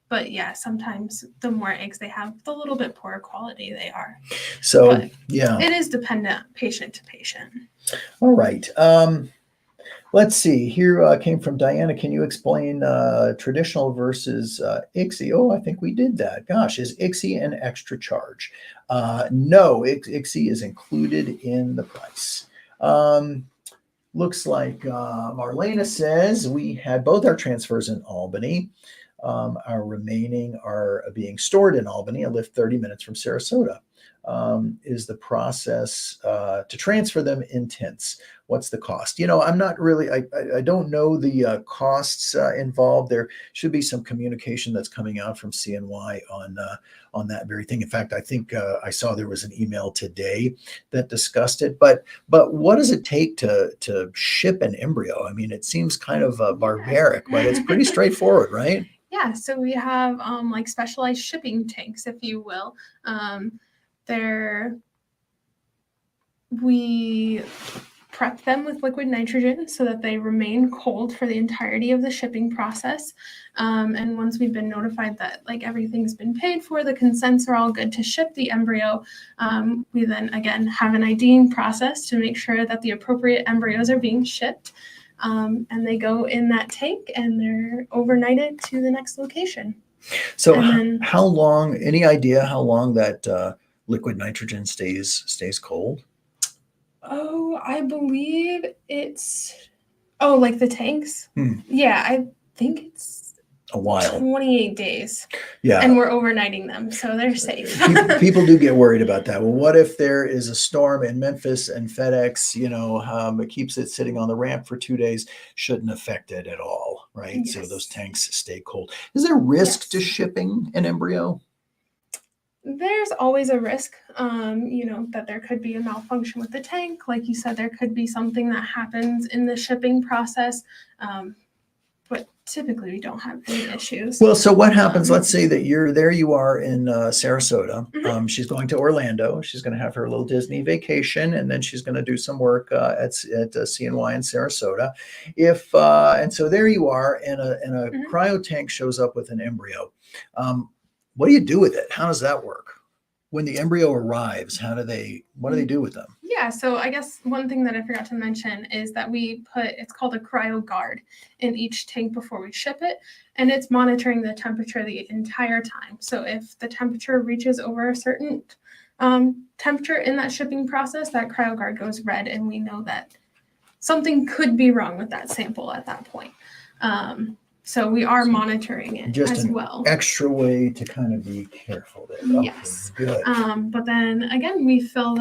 But yeah, sometimes the more eggs they have, the little bit poorer quality they are. So, but yeah. It is dependent patient to patient. All right. Let's see. Here came from Diana. Can you explain traditional versus ICSI? Oh, I think we did that. Gosh, is ICSI an extra charge? No, ICSI is included in the price. Looks like Marlena says we had both our transfers in Albany. Our remaining are being stored in Albany. I live 30 minutes from Sarasota. Is the process to transfer them intense? What's the cost? I'm not really, I don't know the costs involved. There should be some communication that's coming out from CNY on that very thing. In fact, I think I saw there was an email today that discussed it. But what does it take to ship an embryo? I mean, it seems kind of barbaric, but it's pretty straightforward, right? Yeah, so we have like specialized shipping tanks, if you will. We prep them with liquid nitrogen so that they remain cold for the entirety of the shipping process. And once we've been notified that like everything's been paid for, the consents are all good to ship the embryo, we then again have an IDing process to make sure that the appropriate embryos are being shipped. And they go in that tank and they're overnighted to the next location. So And then- how long, any idea how long that liquid nitrogen stays cold? Oh, I believe it's, like the tanks? Hmm. Yeah, I think it's A while. 28 days. Yeah. And we're overnighting them, so they're safe. People do get worried about that. Well, what if there is a storm in Memphis and FedEx, it keeps it sitting on the ramp for 2 days? Shouldn't affect it at all, right? Yes. So those tanks stay cold. Is there risk to Yes. shipping an embryo? There's always a risk, that there could be a malfunction with the tank. Like you said, there could be something that happens in the shipping process. But typically we don't have any issues. Well, so what happens? Let's say that you are in Sarasota. Mhm. She's going to Orlando. She's going to have her little Disney vacation, and then she's going to do some work at CNY in Sarasota. And so there you are, and a Mhm. cryo tank shows up with an embryo. What do you do with it? How does that work? When the embryo arrives, what do they do with them? Yeah, so I guess one thing that I forgot to mention is that it's called a cryo guard in each tank before we ship it, and it's monitoring the temperature the entire time. So if the temperature reaches over a certain temperature in that shipping process, that cryo guard goes red, and we know that something could be wrong with that sample at that point. So we are monitoring it Just as an well. extra way to kind of be careful there. Okay, Yes. good. But then again, we fill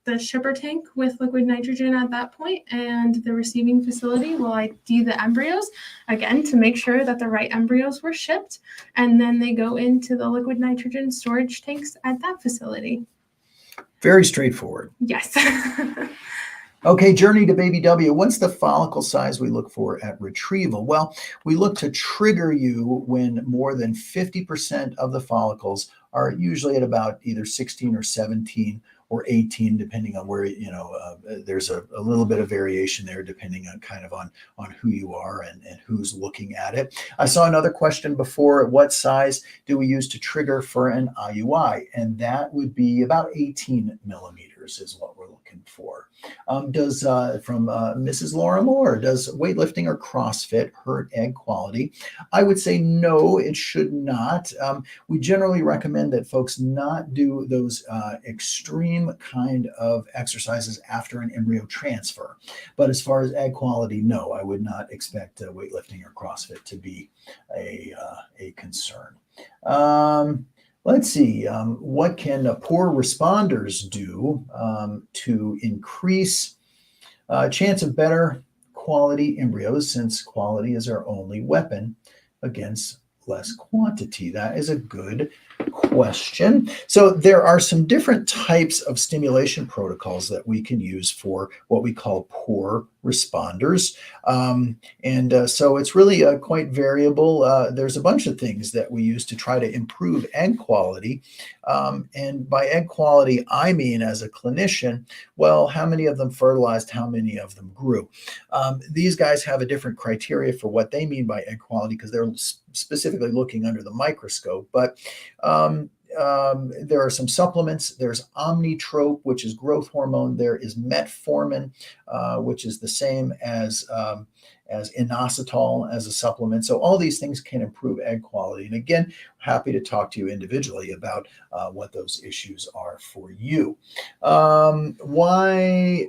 the shipper tank with liquid nitrogen at that point, and the receiving facility will ID the embryos again to make sure that the right embryos were shipped, and then they go into the liquid nitrogen storage tanks at that facility. Very straightforward. Yes. Okay, journey to baby W. What's the follicle size we look for at retrieval? Well, we look to trigger you when more than 50% of the follicles are usually at about either 16 or 17 or 18, depending on where, there's a little bit of variation there, depending on kind of on who you are and who's looking at it. I saw another question before, what size do we use to trigger for an IUI? And that would be about 18 millimeters is what we're looking for. From Mrs. Laura Moore, does weightlifting or CrossFit hurt egg quality? I would say no, it should not. We generally recommend that folks not do those extreme kind of exercises after an embryo transfer. But as far as egg quality, no, I would not expect weightlifting or CrossFit to be a concern. Let's see, what can poor responders do to increase chance of better quality embryos, since quality is our only weapon against less quantity? That is a good question. So there are some different types of stimulation protocols that we can use for what we call poor responders. So it's really quite variable. There's a bunch of things that we use to try to improve egg quality. And by egg quality, I mean, as a clinician, well, how many of them fertilized, how many of them grew? These guys have a different criteria for what they mean by egg quality because they're specifically looking under the microscope. But there are some supplements. There's Omnitrope, which is growth hormone. There is metformin, which is the same as inositol as a supplement. So all these things can improve egg quality. And again, happy to talk to you individually about what those issues are for you. Why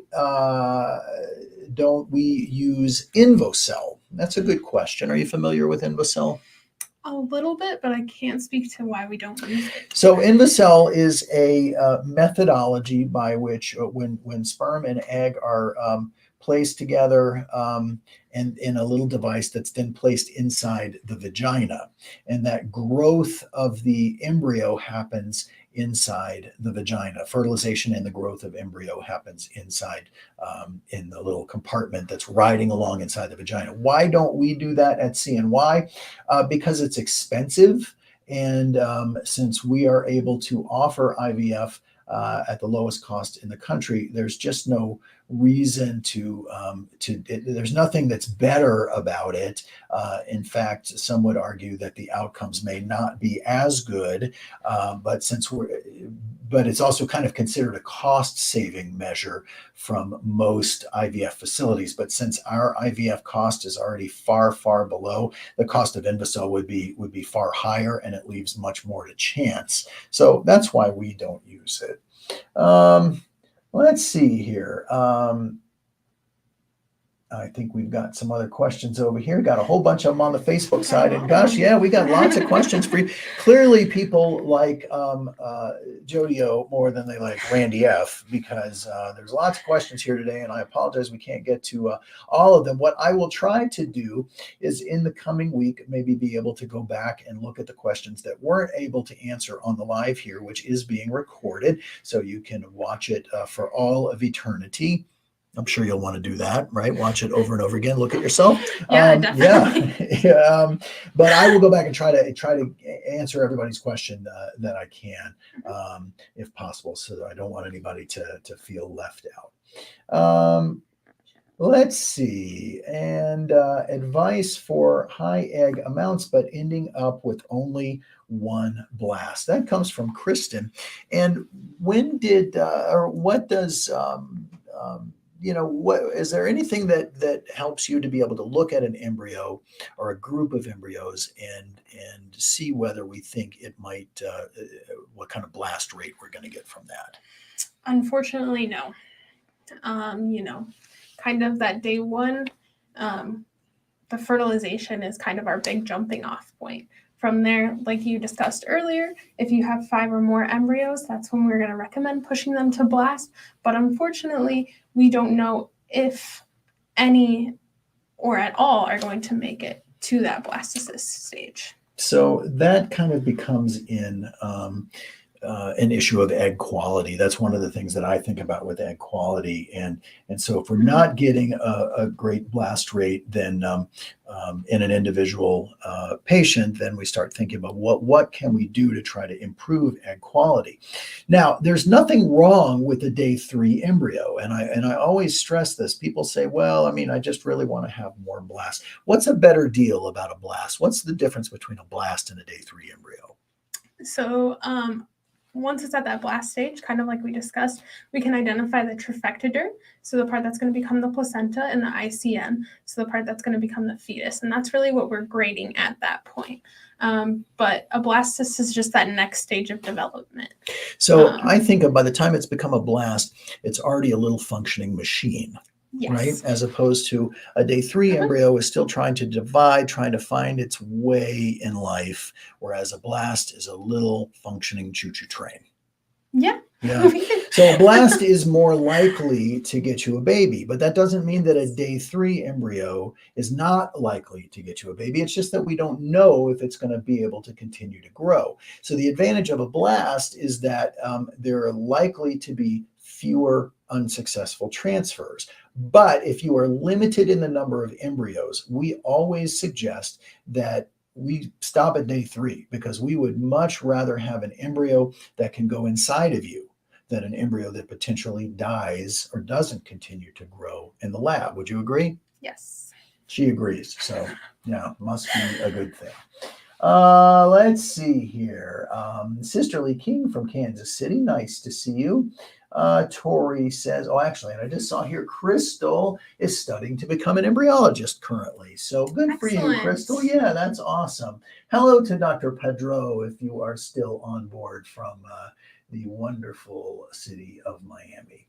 don't we use InvoCell? That's a good question. Are you familiar with InvoCell? A little bit, but I can't speak to why we don't use it. So InvoCell is a methodology by which when sperm and egg are placed together and in a little device that's then placed inside the vagina, and that growth of the embryo happens inside the vagina. Fertilization and the growth of embryo happens inside in the little compartment that's riding along inside the vagina. Why don't we do that at CNY? Because it's expensive. And since we are able to offer IVF at the lowest cost in the country, there's just no reason there's nothing that's better about it. In fact, some would argue that the outcomes may not be as good, but it's also kind of considered a cost-saving measure from most IVF facilities. But since our IVF cost is already far, far below, the cost of InVicell would be far higher, and it leaves much more to chance. So that's why we don't use it. Let's see here. I think we've got some other questions over here. Got a whole bunch of them on the Facebook side. And gosh, yeah, we got lots of questions for you. Clearly, people like Jody O more than they like Randy F, because there's lots of questions here today, and I apologize we can't get to all of them. What I will try to do is in the coming week, maybe be able to go back and look at the questions that weren't able to answer on the live here, which is being recorded, so you can watch it for all of eternity. I'm sure you'll want to do that, right? Watch it over and over again. Look at yourself. Yeah, definitely. Yeah. But I will go back and try to answer everybody's question that I can, if possible. So I don't want anybody to feel left out. Let's see. And advice for high egg amounts, but ending up with only one blast. That comes from Kristen. And when did or what does what is there anything that helps you to be able to look at an embryo or a group of embryos and see whether we think it might what kind of blast rate we're going to get from that? Unfortunately, no. Kind of that day one, the fertilization is kind of our big jumping off point. From there, like you discussed earlier, if you have 5 or more embryos, that's when we're going to recommend pushing them to blast. But unfortunately, we don't know if any or at all are going to make it to that blastocyst stage. So that kind of becomes an issue of egg quality. That's one of the things that I think about with egg quality. And so if we're not getting a great blast rate, then in an individual patient, then we start thinking about what can we do to try to improve egg quality. Now, there's nothing wrong with a day 3 embryo. And I always stress this. People say, well, I just really want to have more blasts. What's a better deal about a blast? What's the difference between a blast and a day 3 embryo? So, once it's at that blast stage, kind of like we discussed, we can identify the trifectader, so the part that's going to become the placenta, and the ICM, so the part that's going to become the fetus. And that's really what we're grading at that point. But a blastocyst is just that next stage of development. So I think by the time it's become a blast, it's already a little functioning machine. Yes. Right? As opposed to a day 3 embryo is still trying to divide, trying to find its way in life, whereas a blast is a little functioning choo-choo train. Yeah. Yeah. So a blast is more likely to get you a baby, but that doesn't mean that a day 3 embryo is not likely to get you a baby. It's just that we don't know if it's going to be able to continue to grow. So the advantage of a blast is that there are likely to be fewer unsuccessful transfers. But if you are limited in the number of embryos, we always suggest that we stop at day 3, because we would much rather have an embryo that can go inside of you than an embryo that potentially dies or doesn't continue to grow in the lab. Would you agree? Yes. She agrees. So yeah, must be a good thing. Let's see here. Sisterly King from Kansas City. Nice to see you. Tori says, and I just saw here, Crystal is studying to become an embryologist currently. So good for you, Crystal. Yeah, that's awesome. Hello to Dr. Pedro, if you are still on board from the wonderful city of Miami.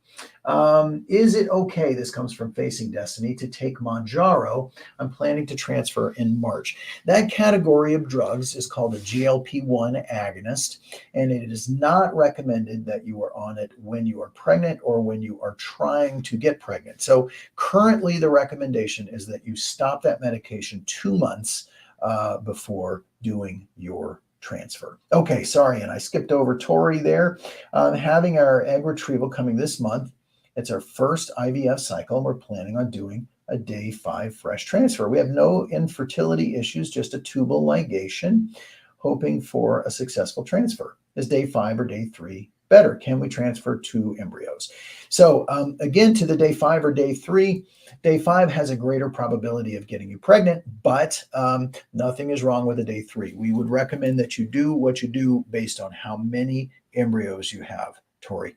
Is it okay, this comes from Facing Destiny, to take Mounjaro? I'm planning to transfer in March. That category of drugs is called a GLP-1 agonist, and it is not recommended that you are on it when you are pregnant or when you are trying to get pregnant. So currently the recommendation is that you stop that medication 2 months before doing your transfer. Okay, sorry, and I skipped over Tori there. Having our egg retrieval coming this month. It's our first IVF cycle, and we're planning on doing a day 5 fresh transfer. We have no infertility issues, just a tubal ligation, hoping for a successful transfer. Is day 5 or day 3 better. Can we transfer 2 embryos? So again, to the day 5 or day 3, day 5 has a greater probability of getting you pregnant, but nothing is wrong with a day 3. We would recommend that you do what you do based on how many embryos you have, Tori.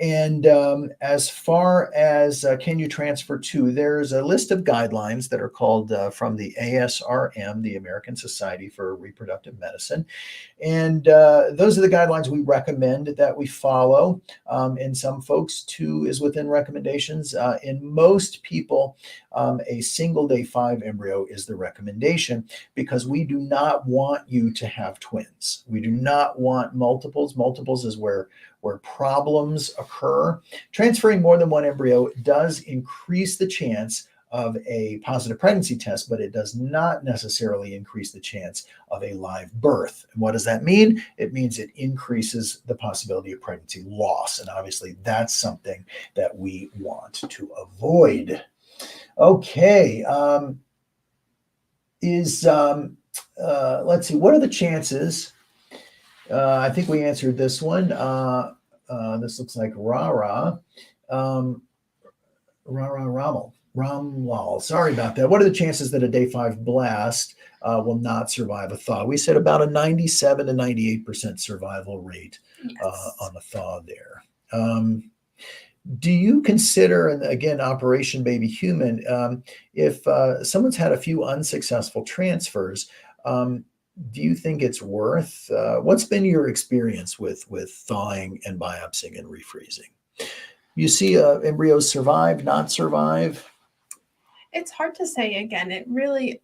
As far as can you transfer 2, there's a list of guidelines that are called from the ASRM, the American Society for Reproductive Medicine. And those are the guidelines we recommend that we follow. In some folks, 2 is within recommendations. In most people, a single day 5 embryo is the recommendation because we do not want you to have twins. We do not want multiples. Multiples is where problems occur. Transferring more than 1 embryo does increase the chance of a positive pregnancy test, but it does not necessarily increase the chance of a live birth. And what does that mean? It means it increases the possibility of pregnancy loss. And obviously that's something that we want to avoid. Okay. Let's see, what are the chances? I think we answered this one. This looks like Ramwal. Sorry about that. What are the chances that a day 5 blast will not survive a thaw? We said about a 97 to 98% survival rate on a thaw there. Do you consider, and again, Operation Baby Human, if someone's had a few unsuccessful transfers, do you think it's worth, what's been your experience with thawing and biopsying and refreezing? You see embryos survive, not survive? It's hard to say. Again, it really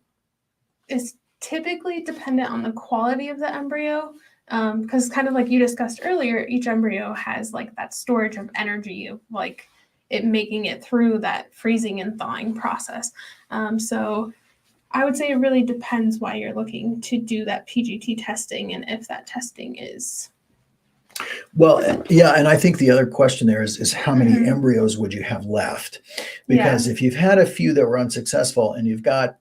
is typically dependent on the quality of the embryo, because kind of like you discussed earlier, each embryo has like that storage of energy of like it making it through that freezing and thawing process. So I would say it really depends why you're looking to do that PGT testing and if that testing is. Well, yeah, and I think the other question there is how many embryos would you have left? Because if you've had a few that were unsuccessful and you've got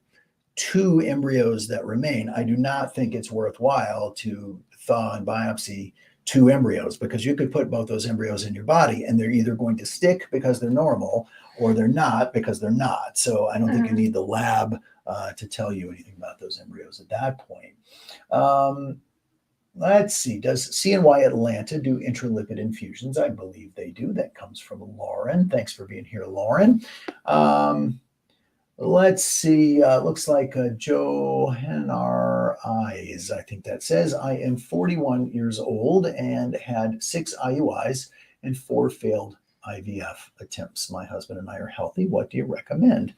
2 embryos that remain, I do not think it's worthwhile to thaw and biopsy 2 embryos because you could put both those embryos in your body and they're either going to stick because they're normal or they're not because they're not. So I don't think you need the lab to tell you anything about those embryos at that point. Let's see, does CNY Atlanta do intralipid infusions? I believe they do. That comes from Lauren. Thanks for being here, Lauren. Let's see, looks like Johannar Eyes, I think that says, I am 41 years old and had 6 IUIs and 4 failed IVF attempts. My husband and I are healthy. What do you recommend?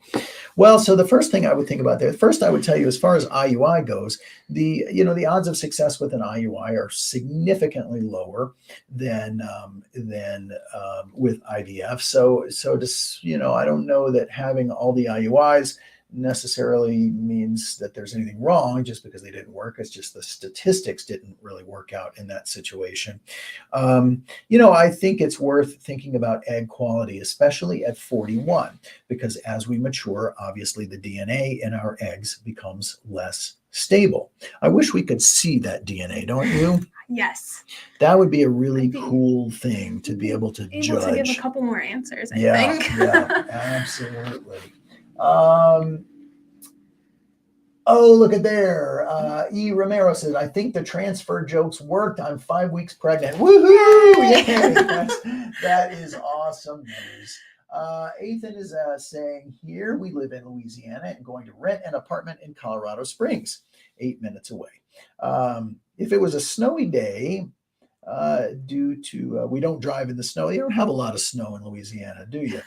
Well, so the first thing I would think about there, first I would tell you as far as IUI goes, the odds of success with an IUI are significantly lower than with IVF. So just, I don't know that having all the IUIs necessarily means that there's anything wrong just because they didn't work. It's just the statistics didn't really work out in that situation. I think it's worth thinking about egg quality, especially at 41, because as we mature, obviously the DNA in our eggs becomes less stable. I wish we could see that DNA, don't you? Yes. That would be a really cool thing to be able to judge. To give a couple more answers, I think. Yeah, absolutely. Oh, look at there. E. Romero says, I think the transfer jokes worked. I'm 5 weeks pregnant. Woohoo! Yay! That is awesome news. Ethan is saying here, we live in Louisiana and going to rent an apartment in Colorado Springs, 8 minutes away. If it was a snowy day, due to we don't drive in the snow. You don't have a lot of snow in Louisiana, do you?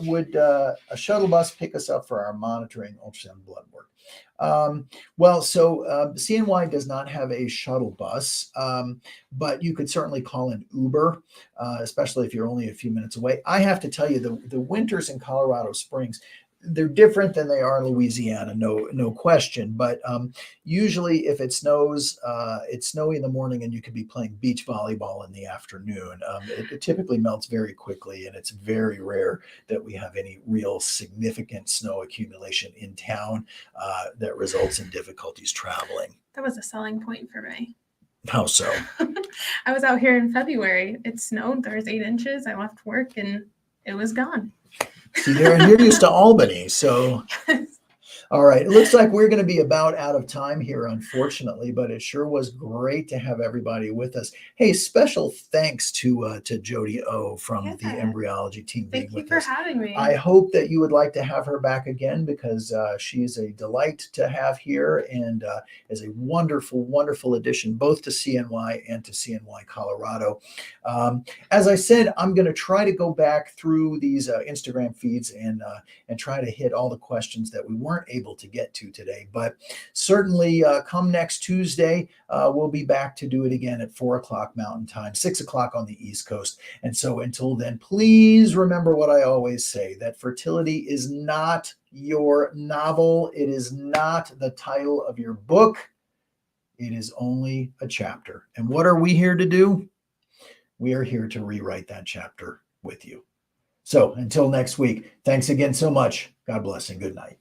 Would a shuttle bus pick us up for our monitoring ultrasound blood work? CNY does not have a shuttle bus, but you could certainly call an Uber, especially if you're only a few minutes away. I have to tell you, the winters in Colorado Springs, they're different than they are in Louisiana, no question. But usually if it snows, it's snowy in the morning and you could be playing beach volleyball in the afternoon. It typically melts very quickly, and it's very rare that we have any real significant snow accumulation in town that results in difficulties traveling. That was a selling point for me. How so? I was out here in February. It snowed. There was 8 inches. I left work and it was gone. See there, and you're used to Albany, so all right. It looks like we're going to be about out of time here, unfortunately, but it sure was great to have everybody with us. Hey, special thanks to Jody O from the Yeah. embryology team being Thank you with for us. having me. I hope that you would like to have her back again because she's a delight to have here and is a wonderful, wonderful addition both to CNY and to CNY Colorado. As I said, I'm going to try to go back through these Instagram feeds and try to hit all the questions that we weren't able to get to today. But certainly come next Tuesday, we'll be back to do it again at 4 o'clock Mountain Time, 6 o'clock on the East Coast. And so until then, please remember what I always say, that fertility is not your novel. It is not the title of your book. It is only a chapter. And what are we here to do? We are here to rewrite that chapter with you. So until next week, thanks again so much. God bless and good night.